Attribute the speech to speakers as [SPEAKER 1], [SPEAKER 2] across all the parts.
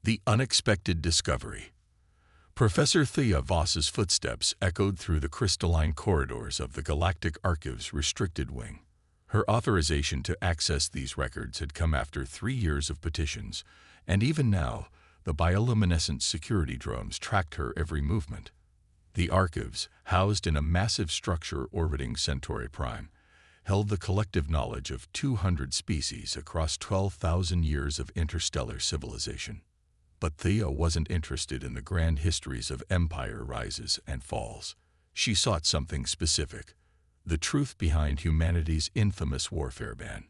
[SPEAKER 1] The unexpected discovery. Professor Thea Voss's footsteps echoed through the crystalline corridors of the Galactic Archive's restricted wing. Her authorization to access these records had come after 3 years of petitions, and even now, the bioluminescent security drones tracked her every movement. The archives, housed in a massive structure orbiting Centauri Prime, held the collective knowledge of 200 species across 12,000 years of interstellar civilization. But Thea wasn't interested in the grand histories of empire rises and falls. She sought something specific: the truth behind humanity's infamous warfare ban.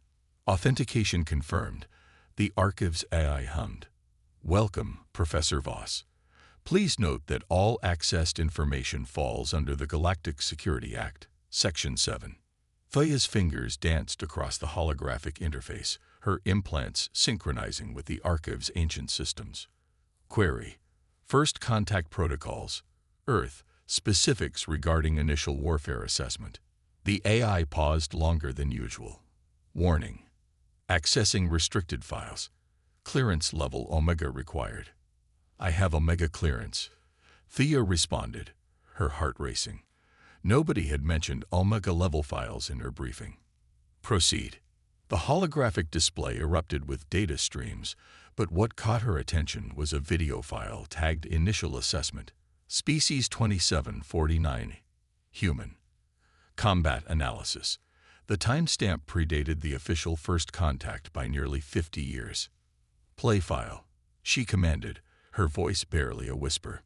[SPEAKER 1] Authentication confirmed. The Archive's AI hummed. "Welcome, Professor Voss. Please note that all accessed information falls under the Galactic Security Act, Section 7. Thea's fingers danced across the holographic interface, her implants synchronizing with the Archive's ancient systems. Query: First Contact Protocols, Earth, specifics regarding initial warfare assessment. The AI paused longer than usual. Warning: accessing restricted files. Clearance level Omega required. I have Omega clearance. Thea responded, her heart racing. Nobody had mentioned Omega level files in her briefing. Proceed. The holographic display erupted with data streams, but what caught her attention was a video file tagged Initial Assessment. Species 2749. Human. Combat Analysis. The timestamp predated the official first contact by nearly 50 years. Play file, she commanded, her voice barely a whisper.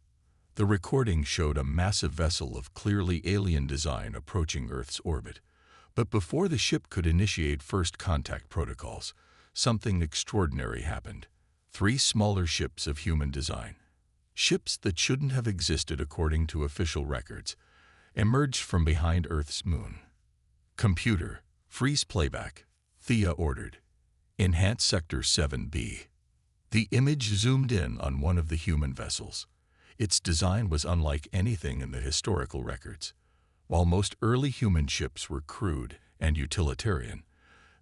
[SPEAKER 1] The recording showed a massive vessel of clearly alien design approaching Earth's orbit. But before the ship could initiate first contact protocols, something extraordinary happened. 3 smaller ships of human design, ships that shouldn't have existed according to official records, emerged from behind Earth's moon. Computer, freeze playback, Thea ordered. Enhance Sector 7B. The image zoomed in on one of the human vessels. Its design was unlike anything in the historical records. While most early human ships were crude and utilitarian,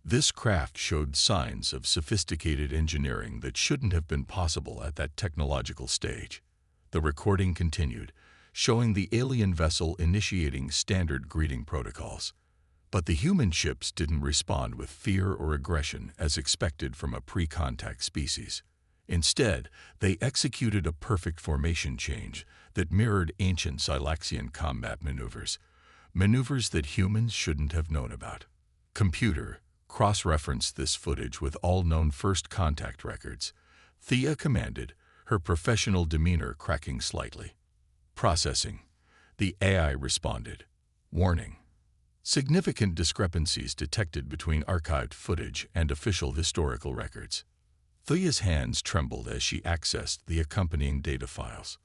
[SPEAKER 1] this craft showed signs of sophisticated engineering that shouldn't have been possible at that technological stage. The recording continued, showing the alien vessel initiating standard greeting protocols. But the human ships didn't respond with fear or aggression as expected from a pre-contact species. Instead, they executed a perfect formation change that mirrored ancient Silaxian combat maneuvers, maneuvers that humans shouldn't have known about. Computer, cross-reference this footage with all known first contact records, Thea commanded, her professional demeanor cracking slightly. Processing. The AI responded. Warning: significant discrepancies detected between archived footage and official historical records. Thea's hands trembled as she accessed the accompanying data files.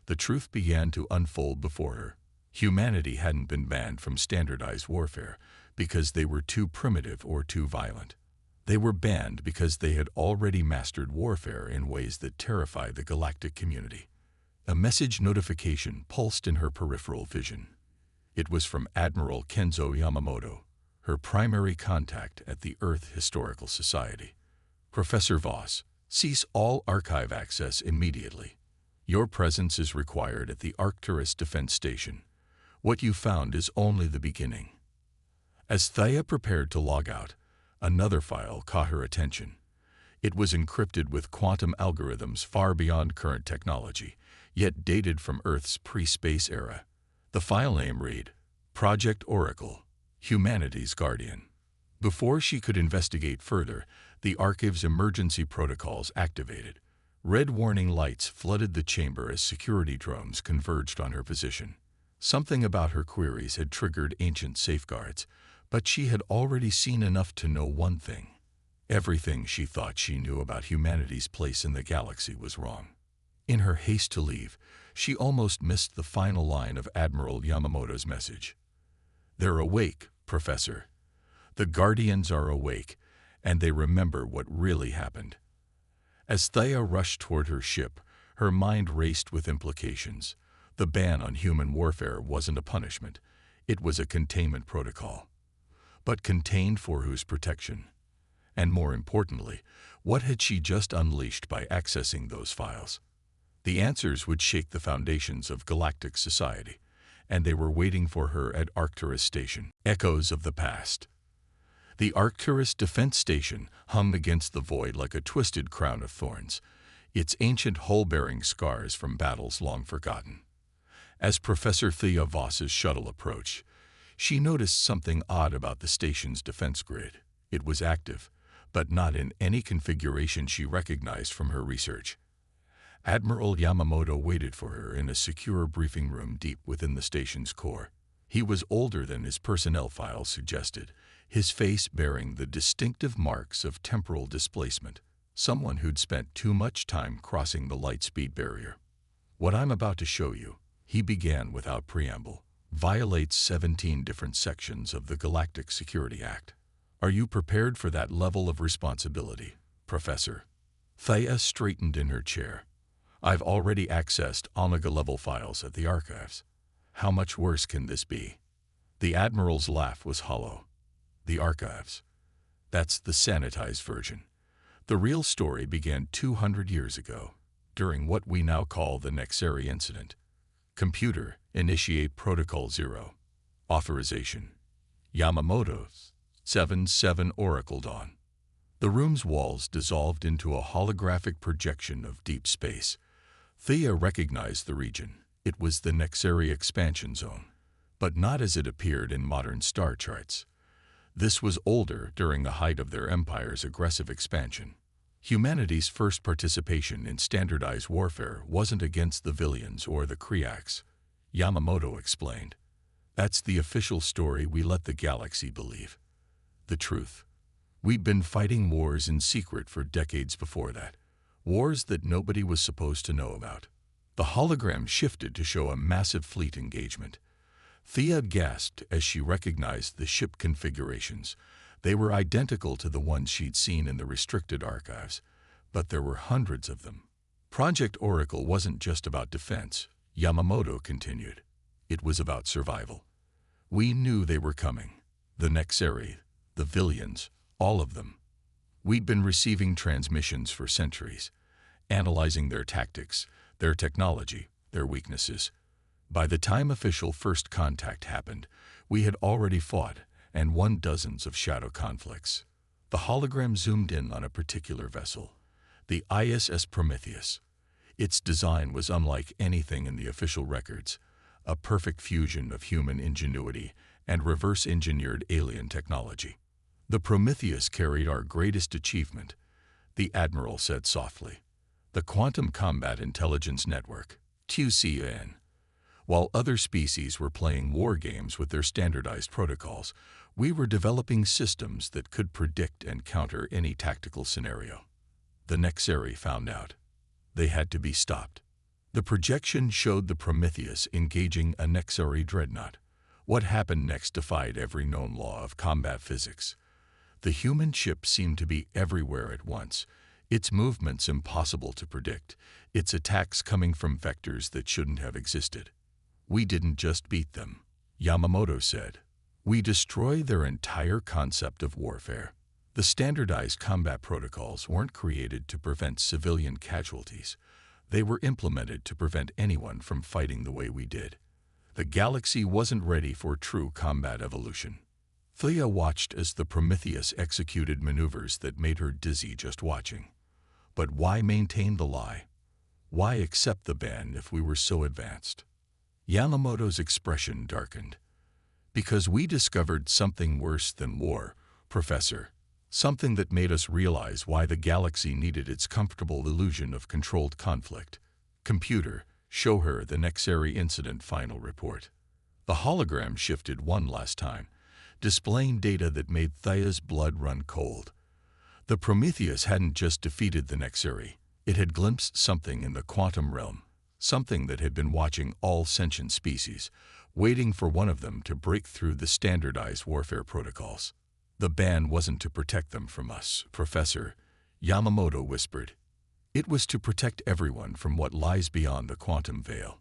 [SPEAKER 1] The truth began to unfold before her. Humanity hadn't been banned from standardized warfare because they were too primitive or too violent. They were banned because they had already mastered warfare in ways that terrified the galactic community. A message notification pulsed in her peripheral vision. It was from Admiral Kenzo Yamamoto, her primary contact at the Earth Historical Society. Professor Voss, cease all archive access immediately. Your presence is required at the Arcturus Defense Station. What you found is only the beginning. As Thea prepared to log out, another file caught her attention. It was encrypted with quantum algorithms far beyond current technology, yet dated from Earth's pre-space era. The file name read, Project Oracle, Humanity's Guardian. Before she could investigate further, the Archive's emergency protocols activated. Red warning lights flooded the chamber as security drones converged on her position. Something about her queries had triggered ancient safeguards, but she had already seen enough to know one thing. Everything she thought she knew about humanity's place in the galaxy was wrong. In her haste to leave, she almost missed the final line of Admiral Yamamoto's message. They're awake, Professor. The Guardians are awake, and they remember what really happened. As Thea rushed toward her ship, her mind raced with implications. The ban on human warfare wasn't a punishment. It was a containment protocol. But contained for whose protection? And more importantly, what had she just unleashed by accessing those files? The answers would shake the foundations of galactic society, and they were waiting for her at Arcturus Station. Echoes of the past. The Arcturus Defense Station hung against the void like a twisted crown of thorns, its ancient hull bearing scars from battles long forgotten. As Professor Thea Voss's shuttle approached, she noticed something odd about the station's defense grid. It was active, but not in any configuration she recognized from her research. Admiral Yamamoto waited for her in a secure briefing room deep within the station's core. He was older than his personnel files suggested, his face bearing the distinctive marks of temporal displacement, someone who'd spent too much time crossing the light-speed barrier. "What I'm about to show you," he began without preamble, "violates 17 different sections of the Galactic Security Act. Are you prepared for that level of responsibility, Professor?" Thea straightened in her chair. "I've already accessed Omega-level files at the archives. How much worse can this be?" The Admiral's laugh was hollow. "The archives. That's the sanitized version. The real story began 200 years ago, during what we now call the Nexeri incident. Computer, initiate Protocol 0. Authorization. Yamamoto's 7-7 Oracle Dawn." The room's walls dissolved into a holographic projection of deep space. Thea recognized the region. It was the Nexeri expansion zone, but not as it appeared in modern star charts. This was older, during the height of their empire's aggressive expansion. Humanity's first participation in standardized warfare wasn't against the Villians or the Kriaks, Yamamoto explained. "That's the official story we let the galaxy believe. The truth. We'd been fighting wars in secret for decades before that. Wars that nobody was supposed to know about." The hologram shifted to show a massive fleet engagement. Thea gasped as she recognized the ship configurations. They were identical to the ones she'd seen in the restricted archives, but there were hundreds of them. Project Oracle wasn't just about defense, Yamamoto continued. It was about survival. We knew they were coming. The Nexeri, the Villians, all of them. We'd been receiving transmissions for centuries, analyzing their tactics, their technology, their weaknesses. By the time official first contact happened, we had already fought and won dozens of shadow conflicts. The hologram zoomed in on a particular vessel, the ISS Prometheus. Its design was unlike anything in the official records, a perfect fusion of human ingenuity and reverse-engineered alien technology. "The Prometheus carried our greatest achievement," the Admiral said softly. "The Quantum Combat Intelligence Network, QCIN. While other species were playing war games with their standardized protocols, we were developing systems that could predict and counter any tactical scenario. The Nexeri found out. They had to be stopped." The projection showed the Prometheus engaging a Nexeri dreadnought. What happened next defied every known law of combat physics. The human ship seemed to be everywhere at once, its movements impossible to predict, its attacks coming from vectors that shouldn't have existed. "We didn't just beat them," Yamamoto said. "We destroyed their entire concept of warfare. The standardized combat protocols weren't created to prevent civilian casualties. They were implemented to prevent anyone from fighting the way we did. The galaxy wasn't ready for true combat evolution." Thea watched as the Prometheus executed maneuvers that made her dizzy just watching. But why maintain the lie? Why accept the ban if we were so advanced? Yamamoto's expression darkened. "Because we discovered something worse than war, Professor. Something that made us realize why the galaxy needed its comfortable illusion of controlled conflict. Computer, show her the Nexeri incident final report." The hologram shifted one last time, displaying data that made Thea's blood run cold. The Prometheus hadn't just defeated the Nexeri. It had glimpsed something in the quantum realm, something that had been watching all sentient species, waiting for one of them to break through the standardized warfare protocols. "The ban wasn't to protect them from us, Professor," Yamamoto whispered. "It was to protect everyone from what lies beyond the quantum veil."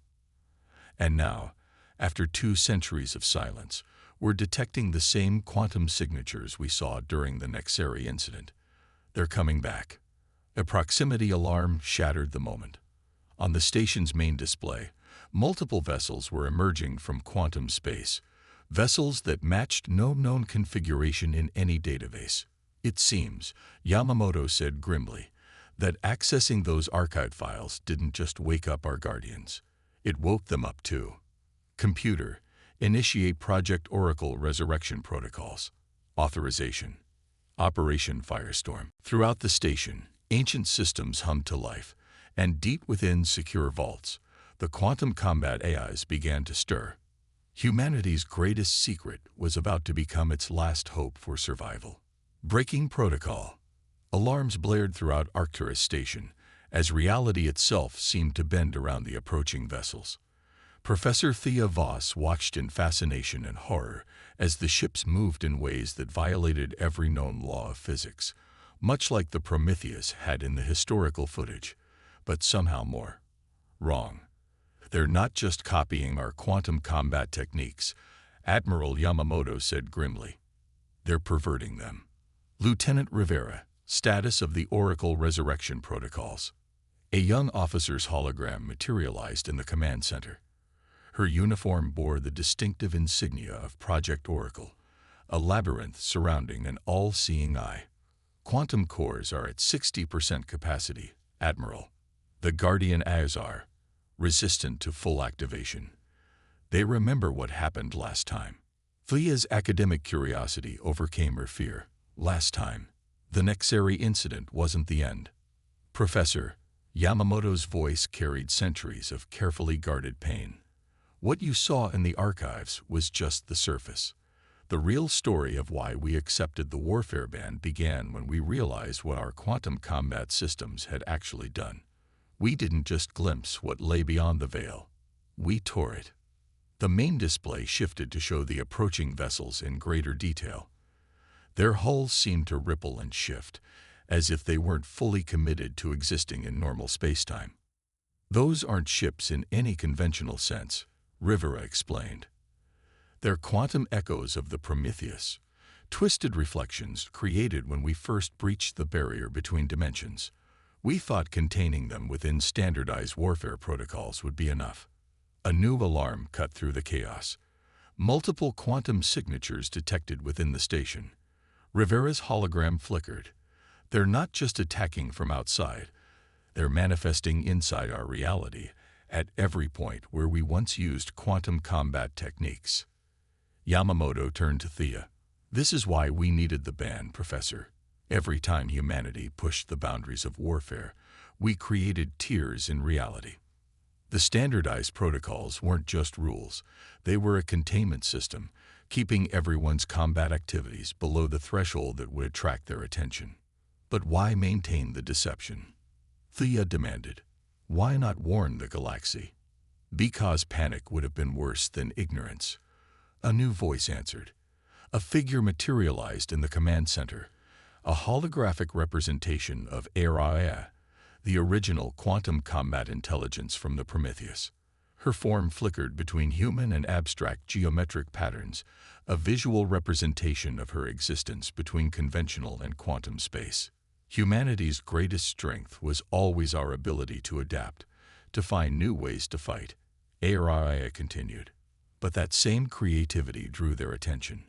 [SPEAKER 1] And now, after 2 centuries of silence, we're detecting the same quantum signatures we saw during the Nexeri incident. They're coming back. A proximity alarm shattered the moment. On the station's main display, multiple vessels were emerging from quantum space, vessels that matched no known configuration in any database. It seems, Yamamoto said grimly, that accessing those archive files didn't just wake up our guardians. It woke them up too. Computer, initiate Project Oracle resurrection protocols. Authorization. Operation Firestorm. Throughout the station, ancient systems hummed to life, and deep within secure vaults, the quantum combat AIs began to stir. Humanity's greatest secret was about to become its last hope for survival. Breaking protocol. Alarms blared throughout Arcturus Station, as reality itself seemed to bend around the approaching vessels. Professor Thea Voss watched in fascination and horror as the ships moved in ways that violated every known law of physics, much like the Prometheus had in the historical footage, but somehow more. Wrong. They're not just copying our quantum combat techniques, Admiral Yamamoto said grimly. They're perverting them. Lieutenant Rivera, status of the Oracle resurrection protocols. A young officer's hologram materialized in the command center. Her uniform bore the distinctive insignia of Project Oracle, a labyrinth surrounding an all-seeing eye. Quantum cores are at 60% capacity, Admiral. The Guardian AIs are resistant to full activation. They remember what happened last time. Thea's academic curiosity overcame her fear. Last time, the Nexari incident wasn't the end. Professor, Yamamoto's voice carried centuries of carefully guarded pain. What you saw in the archives was just the surface. The real story of why we accepted the warfare ban began when we realized what our quantum combat systems had actually done. We didn't just glimpse what lay beyond the veil. We tore it. The main display shifted to show the approaching vessels in greater detail. Their hulls seemed to ripple and shift, as if they weren't fully committed to existing in normal spacetime. Those aren't ships in any conventional sense, Rivera explained. They're quantum echoes of the Prometheus, twisted reflections created when we first breached the barrier between dimensions. We thought containing them within standardized warfare protocols would be enough. A new alarm cut through the chaos. Multiple quantum signatures detected within the station. Rivera's hologram flickered. They're not just attacking from outside. They're manifesting inside our reality, at every point where we once used quantum combat techniques. Yamamoto turned to Thea. This is why we needed the ban, Professor. Every time humanity pushed the boundaries of warfare, we created tiers in reality. The standardized protocols weren't just rules. They were a containment system, keeping everyone's combat activities below the threshold that would attract their attention. But why maintain the deception? Thea demanded. Why not warn the galaxy? Because panic would have been worse than ignorance. A new voice answered. A figure materialized in the command center, a holographic representation of Araya, the original quantum combat intelligence from the Prometheus. Her form flickered between human and abstract geometric patterns, a visual representation of her existence between conventional and quantum space. Humanity's greatest strength was always our ability to adapt, to find new ways to fight, Araya continued. But that same creativity drew their attention.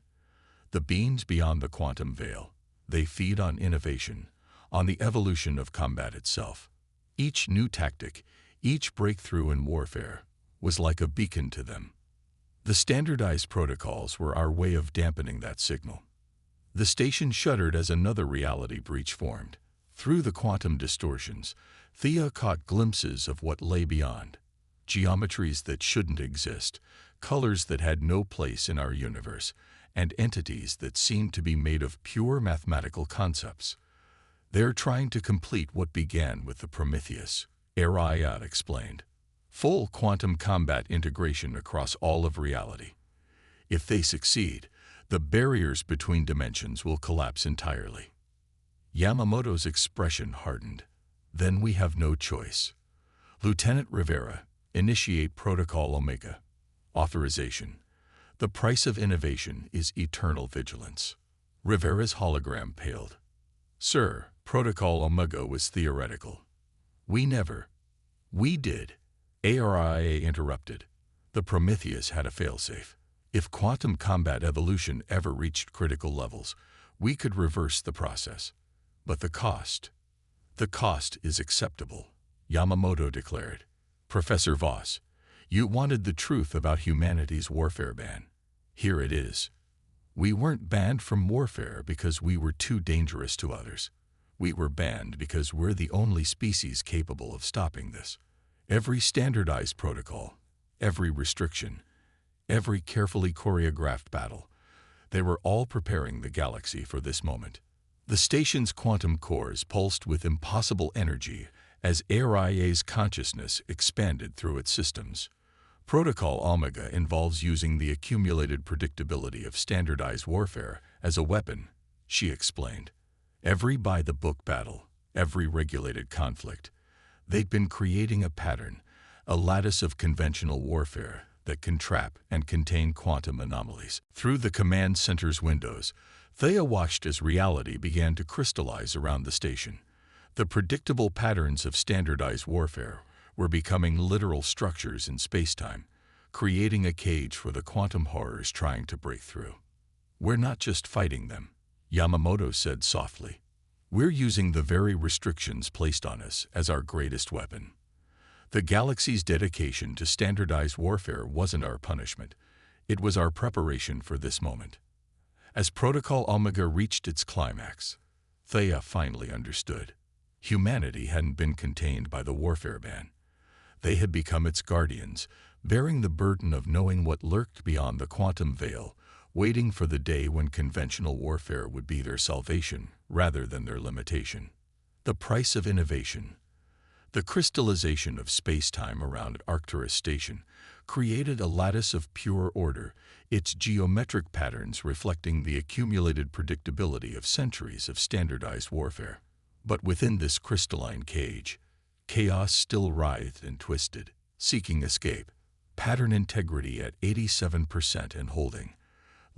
[SPEAKER 1] The beings beyond the quantum veil, they feed on innovation, on the evolution of combat itself. Each new tactic, each breakthrough in warfare, was like a beacon to them. The standardized protocols were our way of dampening that signal. The station shuddered as another reality breach formed. Through the quantum distortions, Thea caught glimpses of what lay beyond. Geometries that shouldn't exist, colors that had no place in our universe, and entities that seemed to be made of pure mathematical concepts. They're trying to complete what began with the Prometheus, Araya explained. Full quantum combat integration across all of reality. If they succeed, the barriers between dimensions will collapse entirely. Yamamoto's expression hardened. Then we have no choice. Lieutenant Rivera, initiate Protocol Omega. Authorization. The price of innovation is eternal vigilance. Rivera's hologram paled. Sir, Protocol Omega was theoretical. We never. We did. ARIA interrupted. The Prometheus had a failsafe. If quantum combat evolution ever reached critical levels, we could reverse the process. But the cost is acceptable, Yamamoto declared. Professor Voss, you wanted the truth about humanity's warfare ban. Here it is. We weren't banned from warfare because we were too dangerous to others. We were banned because we're the only species capable of stopping this. Every standardized protocol, every restriction, every carefully choreographed battle, they were all preparing the galaxy for this moment. The station's quantum cores pulsed with impossible energy as ARIA's consciousness expanded through its systems. Protocol Omega involves using the accumulated predictability of standardized warfare as a weapon, she explained. Every by-the-book battle, every regulated conflict, they'd been creating a pattern, a lattice of conventional warfare that can trap and contain quantum anomalies. Through the command center's windows, Thea watched as reality began to crystallize around the station. The predictable patterns of standardized warfare were becoming literal structures in spacetime, creating a cage for the quantum horrors trying to break through. We're not just fighting them, Yamamoto said softly. We're using the very restrictions placed on us as our greatest weapon. The galaxy's dedication to standardized warfare wasn't our punishment. It was our preparation for this moment. As Protocol Omega reached its climax, Thea finally understood. Humanity hadn't been contained by the warfare ban. They had become its guardians, bearing the burden of knowing what lurked beyond the quantum veil, waiting for the day when conventional warfare would be their salvation rather than their limitation. The price of innovation. The crystallization of space-time around Arcturus Station created a lattice of pure order, its geometric patterns reflecting the accumulated predictability of centuries of standardized warfare. But within this crystalline cage, chaos still writhed and twisted, seeking escape. Pattern integrity at 87% and holding.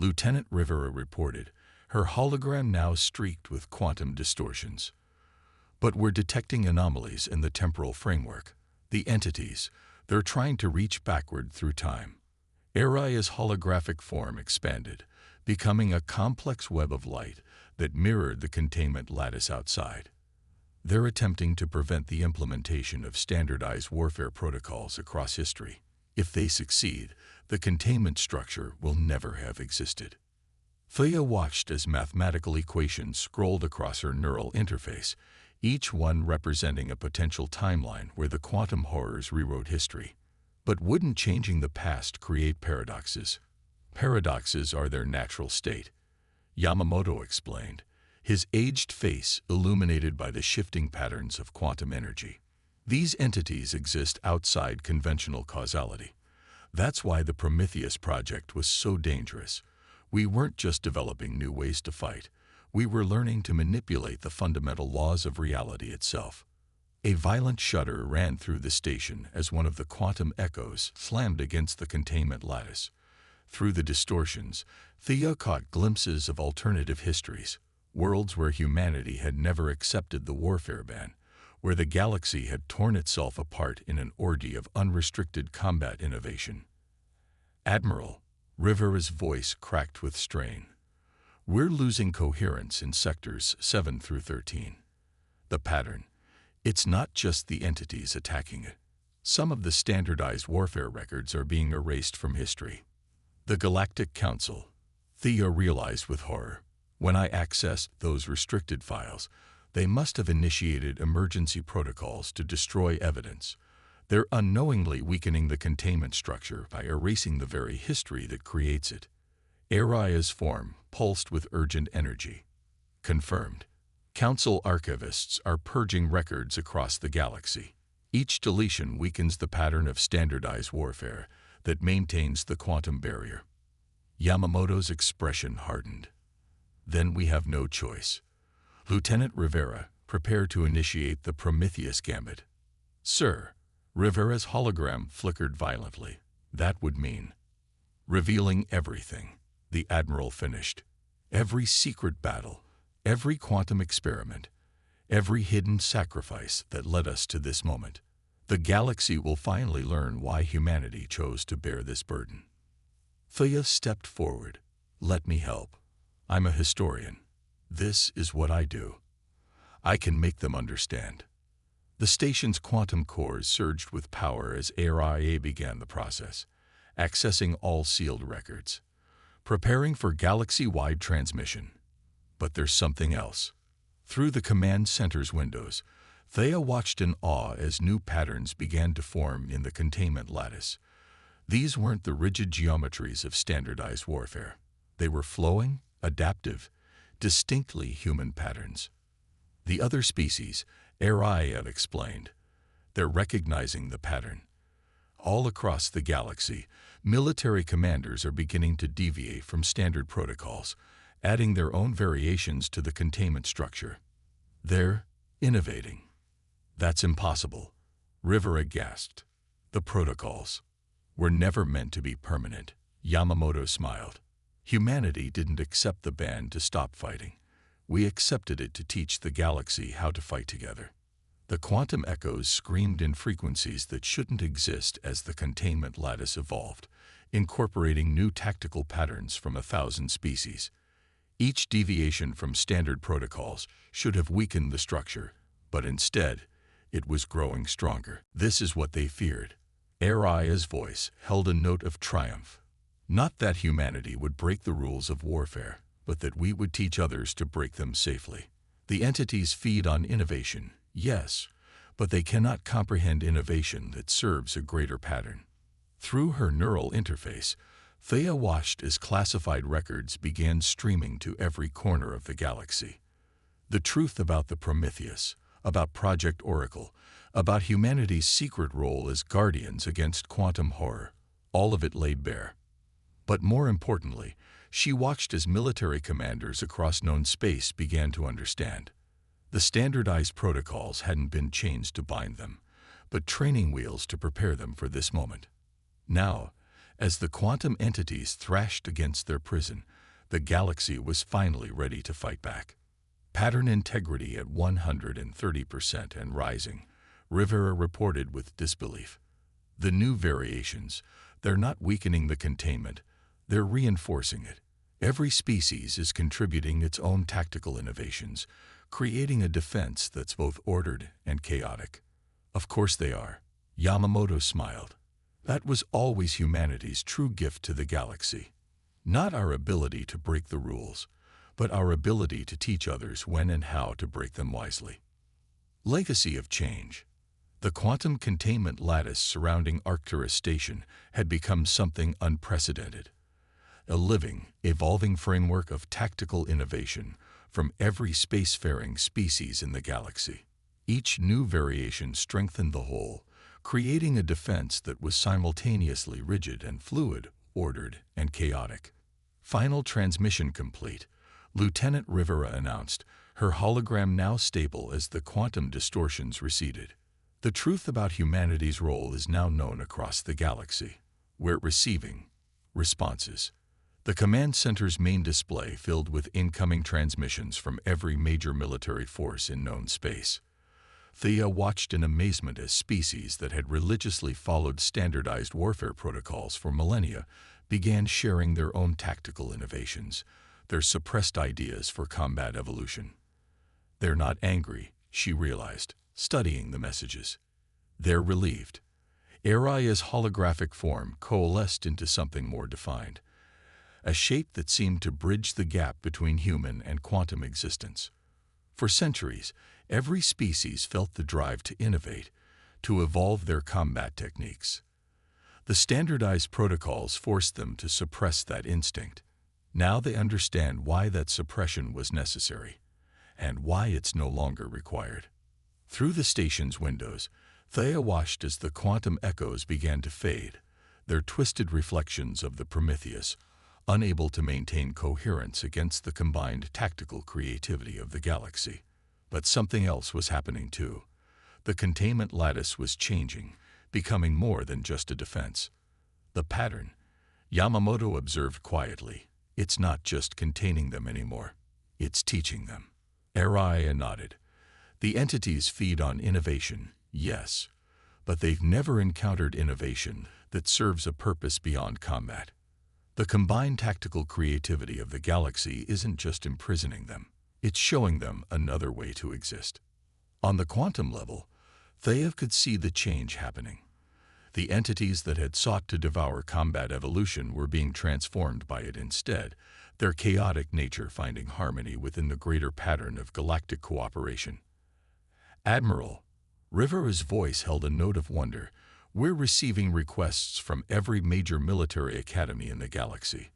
[SPEAKER 1] Lieutenant Rivera reported, her hologram now streaked with quantum distortions. But we're detecting anomalies in the temporal framework. The entities, they're trying to reach backward through time. Aria's holographic form expanded, becoming a complex web of light that mirrored the containment lattice outside. They're attempting to prevent the implementation of standardized warfare protocols across history. If they succeed, the containment structure will never have existed. Thea watched as mathematical equations scrolled across her neural interface, each one representing a potential timeline where the quantum horrors rewrote history. But wouldn't changing the past create paradoxes? Paradoxes are their natural state, Yamamoto explained, his aged face illuminated by the shifting patterns of quantum energy. These entities exist outside conventional causality. That's why the Prometheus project was so dangerous. We weren't just developing new ways to fight. We were learning to manipulate the fundamental laws of reality itself. A violent shudder ran through the station as one of the quantum echoes slammed against the containment lattice. Through the distortions, Thea caught glimpses of alternative histories, worlds where humanity had never accepted the warfare ban, where the galaxy had torn itself apart in an orgy of unrestricted combat innovation. Admiral, Rivera's voice cracked with strain. We're losing coherence in sectors 7 through 13. The pattern. It's not just the entities attacking it. Some of the standardized warfare records are being erased from history. The Galactic Council, Thea realized with horror. When I accessed those restricted files, they must have initiated emergency protocols to destroy evidence. They're unknowingly weakening the containment structure by erasing the very history that creates it. Aria's form pulsed with urgent energy. Confirmed. Council archivists are purging records across the galaxy. Each deletion weakens the pattern of standardized warfare that maintains the quantum barrier. Yamamoto's expression hardened. Then we have no choice. Lieutenant Rivera, prepare to initiate the Prometheus gambit. Sir, Rivera's hologram flickered violently. That would mean revealing everything, the Admiral finished. Every secret battle, every quantum experiment, every hidden sacrifice that led us to this moment. The galaxy will finally learn why humanity chose to bear this burden. Thea stepped forward. Let me help. I'm a historian. This is what I do. I can make them understand. The station's quantum cores surged with power as ARIA began the process, accessing all sealed records, preparing for galaxy-wide transmission. But there's something else. Through the command center's windows, Thea watched in awe as new patterns began to form in the containment lattice. These weren't the rigid geometries of standardized warfare. They were flowing, adaptive, distinctly human patterns. The other species, Ariad explained, they're recognizing the pattern. All across the galaxy, military commanders are beginning to deviate from standard protocols, adding their own variations to the containment structure. They're innovating. That's impossible, Rivera gasped. The protocols were never meant to be permanent. Yamamoto smiled. Humanity didn't accept the ban to stop fighting. We accepted it to teach the galaxy how to fight together. The quantum echoes screamed in frequencies that shouldn't exist as the containment lattice evolved, incorporating new tactical patterns from 1,000 species. Each deviation from standard protocols should have weakened the structure, but instead, it was growing stronger. This is what they feared. Aria's voice held a note of triumph. Not that humanity would break the rules of warfare, but that we would teach others to break them safely. The entities feed on innovation, yes, but they cannot comprehend innovation that serves a greater pattern. Through her neural interface, Thea watched as classified records began streaming to every corner of the galaxy. The truth about the Prometheus, about Project Oracle, about humanity's secret role as guardians against quantum horror, all of it laid bare. But more importantly, she watched as military commanders across known space began to understand. The standardized protocols hadn't been chains to bind them, but training wheels to prepare them for this moment. Now, as the quantum entities thrashed against their prison, the galaxy was finally ready to fight back. Pattern integrity at 130% and rising, Rivera reported with disbelief. The new variations, they're not weakening the containment, they're reinforcing it. Every species is contributing its own tactical innovations, creating a defense that's both ordered and chaotic. Of course they are. Yamamoto smiled. That was always humanity's true gift to the galaxy. Not our ability to break the rules, but our ability to teach others when and how to break them wisely. Legacy of change. The quantum containment lattice surrounding Arcturus Station had become something unprecedented. A living, evolving framework of tactical innovation from every spacefaring species in the galaxy. Each new variation strengthened the whole, creating a defense that was simultaneously rigid and fluid, ordered and chaotic. Final transmission complete, Lieutenant Rivera announced, her hologram now stable as the quantum distortions receded. The truth about humanity's role is now known across the galaxy. We're receiving responses. The command center's main display filled with incoming transmissions from every major military force in known space. Thea watched in amazement as species that had religiously followed standardized warfare protocols for millennia began sharing their own tactical innovations, their suppressed ideas for combat evolution. They're not angry, she realized, studying the messages. They're relieved. Aria's holographic form coalesced into something more defined, a shape that seemed to bridge the gap between human and quantum existence. For centuries, every species felt the drive to innovate, to evolve their combat techniques. The standardized protocols forced them to suppress that instinct. Now they understand why that suppression was necessary, and why it's no longer required. Through the station's windows, Thea watched as the quantum echoes began to fade, their twisted reflections of the Prometheus, unable to maintain coherence against the combined tactical creativity of the galaxy. But something else was happening too. The containment lattice was changing, becoming more than just a defense. The pattern, Yamamoto observed quietly, it's not just containing them anymore. It's teaching them. Ariya nodded. The entities feed on innovation, yes, but they've never encountered innovation that serves a purpose beyond combat. The combined tactical creativity of the galaxy isn't just imprisoning them, it's showing them another way to exist. On the quantum level, Thea could see the change happening. The entities that had sought to devour combat evolution were being transformed by it instead, their chaotic nature finding harmony within the greater pattern of galactic cooperation. Admiral, Rivera's voice held a note of wonder. We're receiving requests from every major military academy in the galaxy.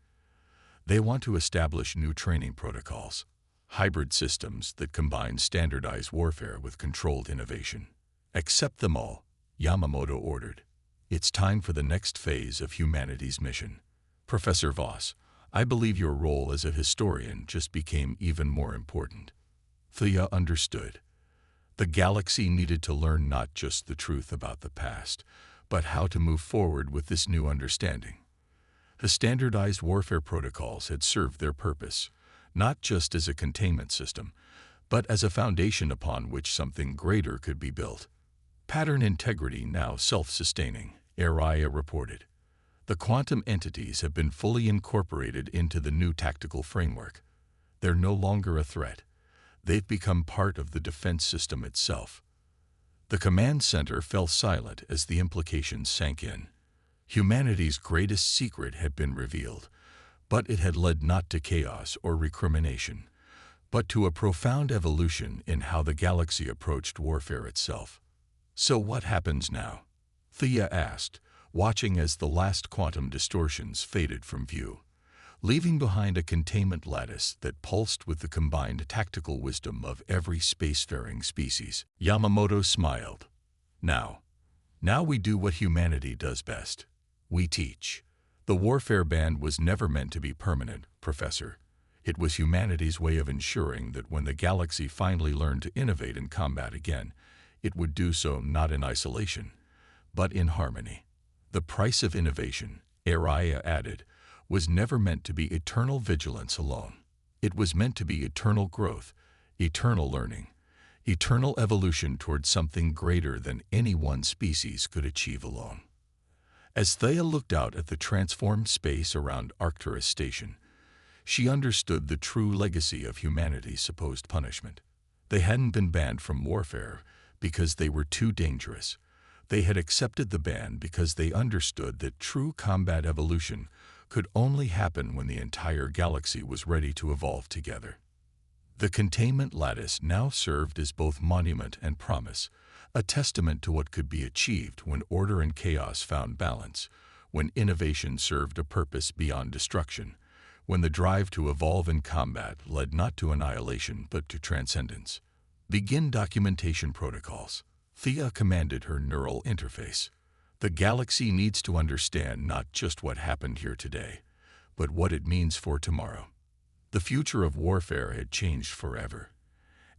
[SPEAKER 1] They want to establish new training protocols, hybrid systems that combine standardized warfare with controlled innovation. Accept them all, Yamamoto ordered. It's time for the next phase of humanity's mission. Professor Voss, I believe your role as a historian just became even more important. Thea understood. The galaxy needed to learn not just the truth about the past, but how to move forward with this new understanding. The standardized warfare protocols had served their purpose, not just as a containment system, but as a foundation upon which something greater could be built. Pattern integrity now self-sustaining, Araya reported. The quantum entities have been fully incorporated into the new tactical framework. They're no longer a threat. They've become part of the defense system itself. The command center fell silent as the implications sank in. Humanity's greatest secret had been revealed, but it had led not to chaos or recrimination, but to a profound evolution in how the galaxy approached warfare itself. So what happens now? Thea asked, watching as the last quantum distortions faded from view, leaving behind a containment lattice that pulsed with the combined tactical wisdom of every spacefaring species. Yamamoto smiled. Now we do what humanity does best. We teach. The warfare ban was never meant to be permanent, Professor. It was humanity's way of ensuring that when the galaxy finally learned to innovate in combat again, it would do so not in isolation, but in harmony. The price of innovation, Araya added, was never meant to be eternal vigilance alone. It was meant to be eternal growth, eternal learning, eternal evolution towards something greater than any one species could achieve alone. As Thea looked out at the transformed space around Arcturus Station, she understood the true legacy of humanity's supposed punishment. They hadn't been banned from warfare because they were too dangerous. They had accepted the ban because they understood that true combat evolution could only happen when the entire galaxy was ready to evolve together. The containment lattice now served as both monument and promise, a testament to what could be achieved when order and chaos found balance, when innovation served a purpose beyond destruction, when the drive to evolve in combat led not to annihilation but to transcendence. Begin documentation protocols. Thea commanded her neural interface. The galaxy needs to understand not just what happened here today, but what it means for tomorrow. The future of warfare had changed forever,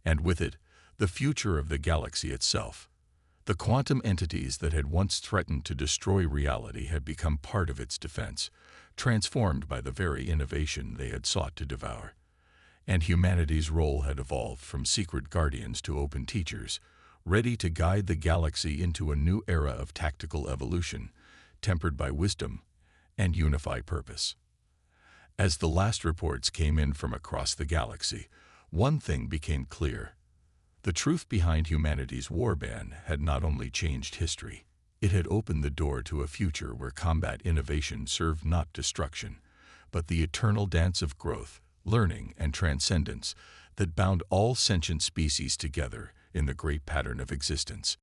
[SPEAKER 1] and with it, the future of the galaxy itself. The quantum entities that had once threatened to destroy reality had become part of its defense, transformed by the very innovation they had sought to devour. And humanity's role had evolved from secret guardians to open teachers, ready to guide the galaxy into a new era of tactical evolution, tempered by wisdom and unified purpose. As the last reports came in from across the galaxy, one thing became clear. The truth behind humanity's war ban had not only changed history, it had opened the door to a future where combat innovation served not destruction, but the eternal dance of growth, learning, and transcendence that bound all sentient species together in the great pattern of existence.